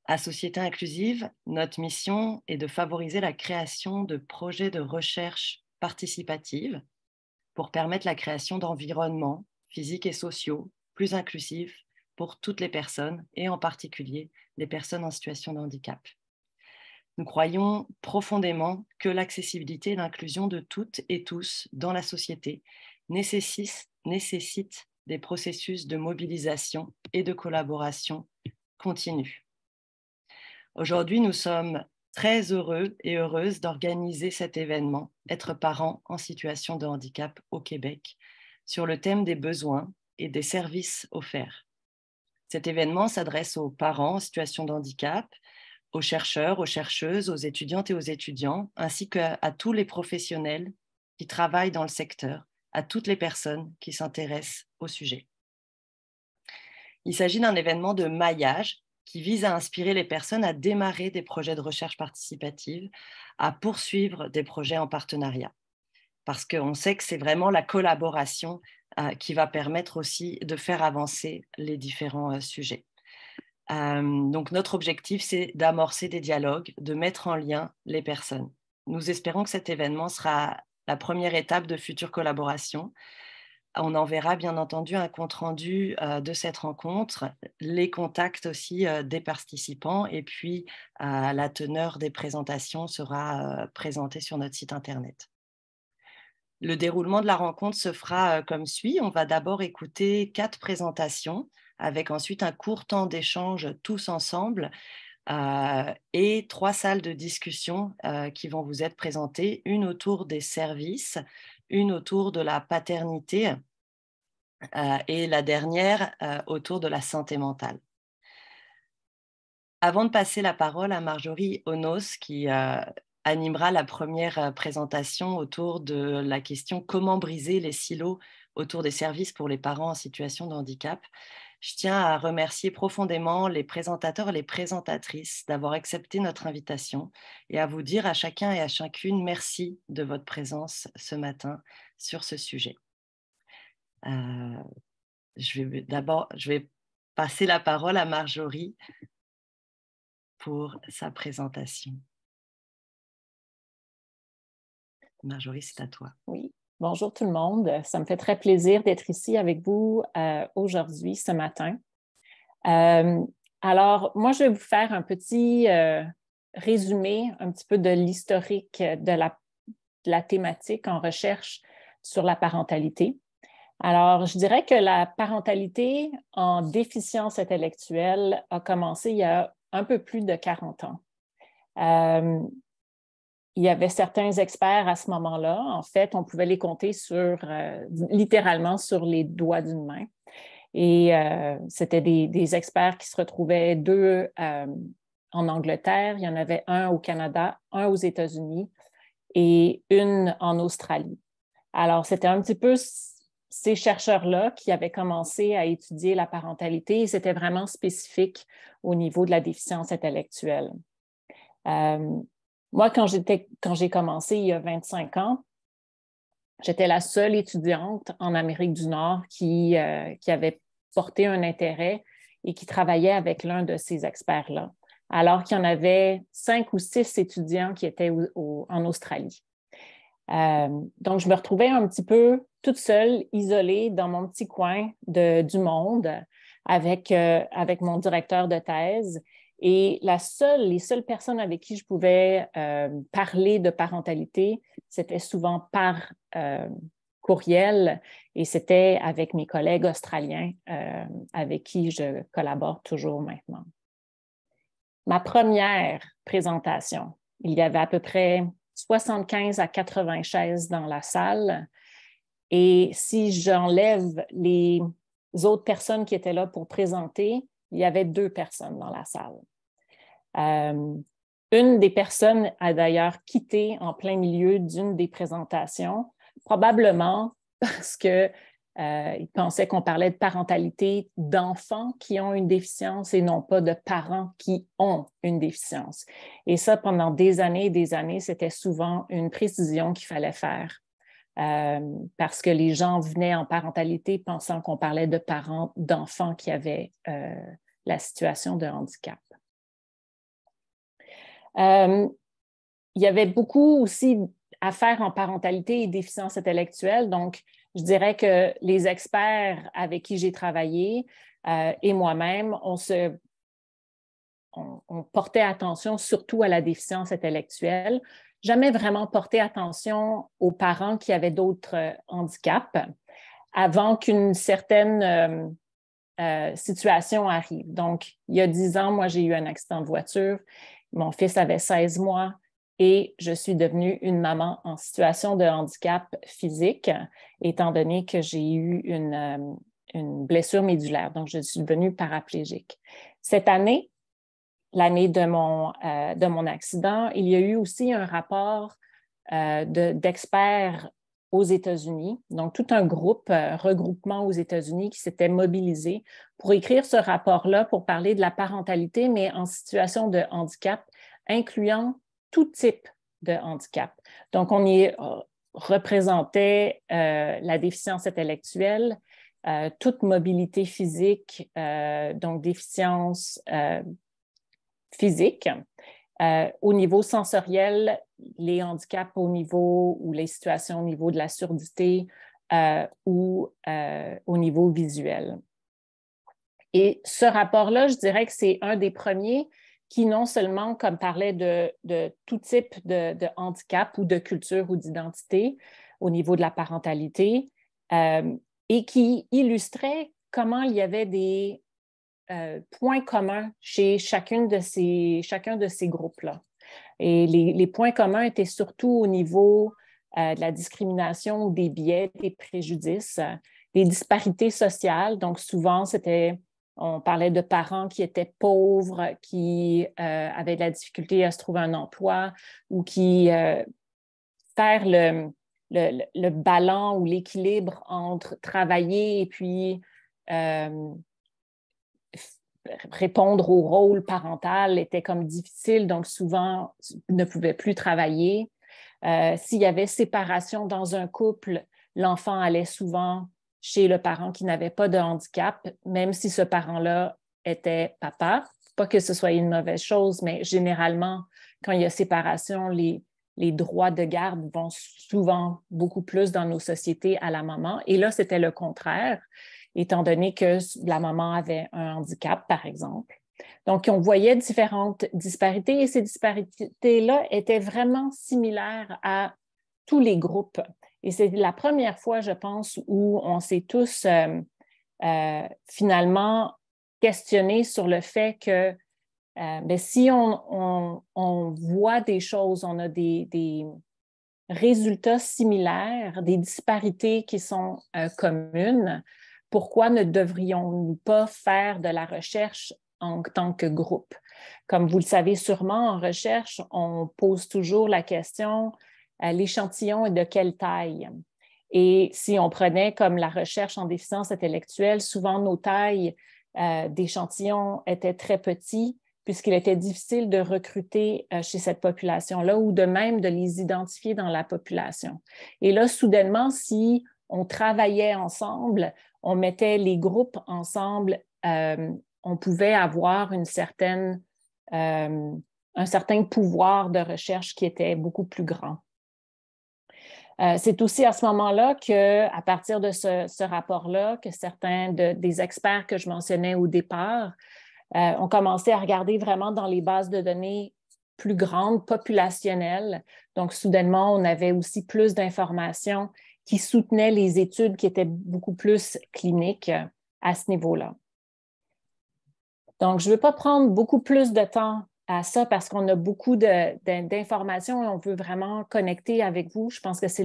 À Société Inclusive, notre mission est de favoriser la création de projets de recherche participative pour permettre la création d'environnements physiques et sociaux plus inclusifs pour toutes les personnes et en particulier les personnes en situation de handicap. Nous croyons profondément que l'accessibilité et l'inclusion de toutes et tous dans la société nécessitent des processus de mobilisation et de collaboration continue. Aujourd'hui, nous sommes très heureux et heureuses d'organiser cet événement, Être parent en situation de handicap au Québec, sur le thème des besoins et des services offerts. Cet événement s'adresse aux parents en situation de handicap, aux chercheurs, aux chercheuses, aux étudiantes et aux étudiants, ainsi qu'à tous les professionnels qui travaillent dans le secteur, à toutes les personnes qui s'intéressent au sujet. Il s'agit d'un événement de maillage qui vise à inspirer les personnes à démarrer des projets de recherche participative, à poursuivre des projets en partenariat. Parce qu'on sait que c'est vraiment la collaboration qui va permettre aussi de faire avancer les différents sujets. Donc notre objectif, c'est d'amorcer des dialogues, de mettre en lien les personnes. Nous espérons que cet événement sera la première étape de futures collaborations. On enverra bien entendu un compte-rendu de cette rencontre, les contacts aussi des participants et puis la teneur des présentations sera présentée sur notre site internet. Le déroulement de la rencontre se fera comme suit. On va d'abord écouter 4 présentations avec ensuite un court temps d'échange tous ensemble et 3 salles de discussion qui vont vous être présentées, une autour des services, une autour de la paternité et la dernière autour de la santé mentale. Avant de passer la parole à Marjorie Onos qui animera la première présentation autour de la question comment briser les silos autour des services pour les parents en situation de handicap, je tiens à remercier profondément les présentateurs et les présentatrices d'avoir accepté notre invitation et à vous dire à chacun et à chacune merci de votre présence ce matin sur ce sujet. Je vais passer la parole à Marjorie pour sa présentation. Marjorie, c'est à toi. Oui, bonjour tout le monde. Ça me fait très plaisir d'être ici avec vous aujourd'hui, ce matin. Alors, moi, je vais vous faire un petit résumé un petit peu de l'historique de la thématique en recherche sur la parentalité. Alors, je dirais que la parentalité en déficience intellectuelle a commencé il y a un peu plus de 40 ans. Il y avait certains experts à ce moment-là. En fait, on pouvait les compter littéralement sur les doigts d'une main. Et c'était des experts qui se retrouvaient deux en Angleterre. Il y en avait un au Canada, un aux États-Unis et une en Australie. Alors, c'était un petit peu ces chercheurs-là qui avaient commencé à étudier la parentalité et c'était vraiment spécifique au niveau de la déficience intellectuelle. Moi, quand j'ai commencé il y a 25 ans, j'étais la seule étudiante en Amérique du Nord qui avait porté un intérêt et qui travaillait avec l'un de ces experts-là, alors qu'il y en avait 5 ou 6 étudiants qui étaient en Australie. Donc, je me retrouvais un petit peu toute seule, isolée dans mon petit coin du monde avec mon directeur de thèse. Et les seules personnes avec qui je pouvais parler de parentalité, c'était souvent par courriel et c'était avec mes collègues australiens avec qui je collabore toujours maintenant. Ma première présentation, il y avait à peu près 75 à 80 chaises dans la salle. Et si j'enlève les autres personnes qui étaient là pour présenter, il y avait 2 personnes dans la salle. Une des personnes a d'ailleurs quitté en plein milieu d'une des présentations, probablement parce que il pensait qu'on parlait de parentalité d'enfants qui ont une déficience et non pas de parents qui ont une déficience. Et ça, pendant des années, c'était souvent une précision qu'il fallait faire parce que les gens venaient en parentalité pensant qu'on parlait de parents d'enfants qui avaient la situation de handicap. Il y avait beaucoup aussi à faire en parentalité et déficience intellectuelle. Donc, je dirais que les experts avec qui j'ai travaillé et moi-même, on portait attention surtout à la déficience intellectuelle, jamais vraiment porté attention aux parents qui avaient d'autres handicaps avant qu'une certaine situation arrive. Donc, il y a 10 ans, moi, j'ai eu un accident de voiture. Mon fils avait 16 mois et je suis devenue une maman en situation de handicap physique, étant donné que j'ai eu une blessure médulaire. Donc, je suis devenue paraplégique. Cette année, l'année de mon accident, il y a eu aussi un rapport d'experts aux États-Unis, donc tout un regroupement aux États-Unis qui s'était mobilisé pour écrire ce rapport-là pour parler de la parentalité, mais en situation de handicap, incluant tout type de handicap. Donc, on y représentait la déficience intellectuelle, toute mobilité physique, donc déficience physique. Au niveau sensoriel, les handicaps au niveau ou les situations au niveau de la surdité ou au niveau visuel. Et ce rapport-là, je dirais que c'est un des premiers qui non seulement comme parlait de tout type de handicap ou de culture ou d'identité au niveau de la parentalité et qui illustrait comment il y avait des points communs chez chacun de ces groupes-là. Et les points communs étaient surtout au niveau de la discrimination, des biais, des préjudices, des disparités sociales. Donc, souvent, on parlait de parents qui étaient pauvres, qui avaient de la difficulté à se trouver un emploi ou qui faire le ballon ou l'équilibre entre travailler et puis répondre au rôle parental était comme difficile, donc souvent ne pouvaient plus travailler. S'il y avait séparation dans un couple, l'enfant allait souvent chez le parent qui n'avait pas de handicap, même si ce parent-là était papa. Pas que ce soit une mauvaise chose, mais généralement, quand il y a séparation, les droits de garde vont souvent beaucoup plus dans nos sociétés à la maman. Et là, c'était le contraire, étant donné que la maman avait un handicap, par exemple. Donc, on voyait différentes disparités et ces disparités-là étaient vraiment similaires à tous les groupes. Et c'est la première fois, je pense, où on s'est tous finalement questionnés sur le fait que si on voit des choses, on a des résultats similaires, des disparités qui sont communes, pourquoi ne devrions-nous pas faire de la recherche en tant que groupe? Comme vous le savez sûrement, en recherche, on pose toujours la question, l'échantillon est de quelle taille? Et si on prenait comme la recherche en déficience intellectuelle, souvent nos tailles d'échantillons étaient très petits puisqu'il était difficile de recruter chez cette population-là ou de même de les identifier dans la population. Et là, soudainement, si on travaillait ensemble, on mettait les groupes ensemble, on pouvait avoir un certain pouvoir de recherche qui était beaucoup plus grand. C'est aussi à ce moment-là qu'à partir de ce rapport-là, que certains des experts que je mentionnais au départ ont commencé à regarder vraiment dans les bases de données plus grandes, populationnelles. Donc, soudainement, on avait aussi plus d'informations qui soutenaient les études qui étaient beaucoup plus cliniques à ce niveau-là. Donc, je ne veux pas prendre beaucoup plus de temps à ça parce qu'on a beaucoup d'informations et on veut vraiment connecter avec vous. Je pense que c'est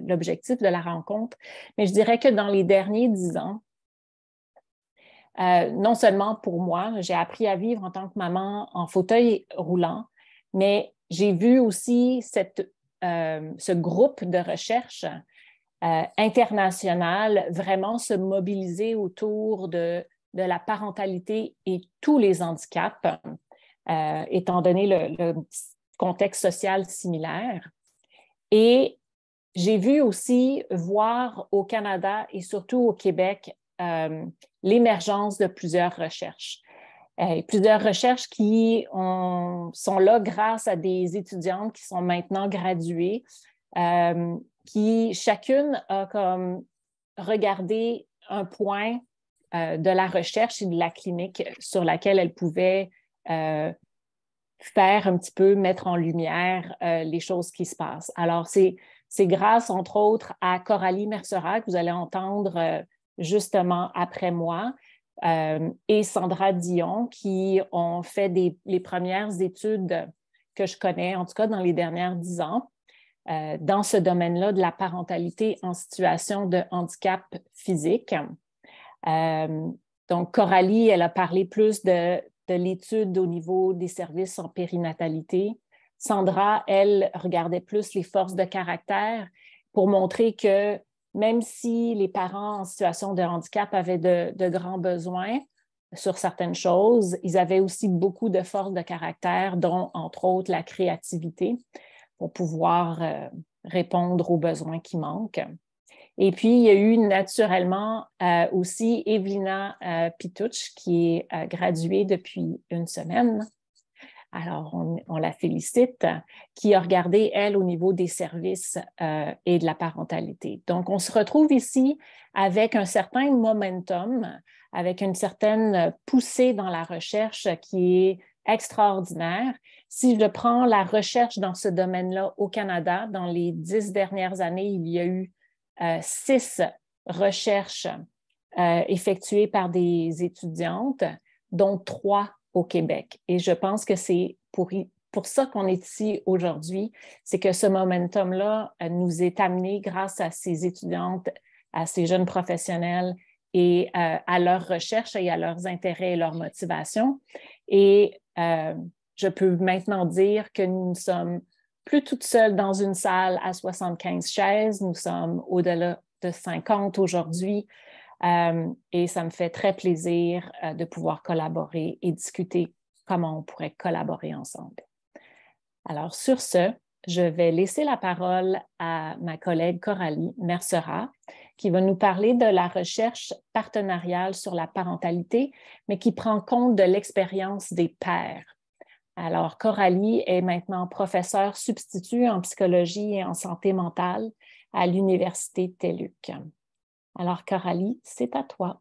l'objectif de la rencontre. Mais je dirais que dans les derniers 10 ans, non seulement pour moi, j'ai appris à vivre en tant que maman en fauteuil roulant, mais j'ai vu aussi ce groupe de recherche international vraiment se mobiliser autour de la parentalité et tous les handicaps, étant donné le contexte social similaire. Et j'ai vu aussi voir au Canada et surtout au Québec l'émergence de plusieurs recherches. Plusieurs recherches qui sont là grâce à des étudiantes qui sont maintenant graduées, qui chacune a comme regardé un point de la recherche et de la clinique sur laquelle elle pouvait faire un petit peu, mettre en lumière les choses qui se passent. Alors, c'est grâce, entre autres, à Coralie Mercera, que vous allez entendre justement après moi, et Sandra Dion, qui ont fait les premières études que je connais, en tout cas dans les dernières 10 ans, dans ce domaine-là de la parentalité en situation de handicap physique. Donc, Coralie, elle a parlé plus de l'étude au niveau des services en périnatalité. Sandra, elle, regardait plus les forces de caractère pour montrer que même si les parents en situation de handicap avaient de grands besoins sur certaines choses, ils avaient aussi beaucoup de forces de caractère, dont, entre autres, la créativité pour pouvoir répondre aux besoins qui manquent. Et puis, il y a eu naturellement aussi Evelina Pituch, qui est graduée depuis une semaine. Alors, on la félicite, qui a regardé, elle, au niveau des services et de la parentalité. Donc, on se retrouve ici avec un certain momentum, avec une certaine poussée dans la recherche qui est extraordinaire. Si je prends la recherche dans ce domaine-là au Canada, dans les 10 dernières années, il y a eu 6 recherches effectuées par des étudiantes, dont 3 au Québec. Et je pense que c'est pour ça qu'on est ici aujourd'hui, c'est que ce momentum-là nous est amené grâce à ces étudiantes, à ces jeunes professionnels et à leurs recherches et à leurs intérêts et leurs motivations. Et je peux maintenant dire que nous ne sommes plus toutes seules dans une salle à 75 chaises, nous sommes au-delà de 50 aujourd'hui. Et ça me fait très plaisir de pouvoir collaborer et discuter comment on pourrait collaborer ensemble. Alors, sur ce, je vais laisser la parole à ma collègue Coralie Mercera, qui va nous parler de la recherche partenariale sur la parentalité, mais qui prend compte de l'expérience des pères. Alors, Coralie est maintenant professeure substitut en psychologie et en santé mentale à l'Université TELUC. Alors, Coralie, c'est à toi.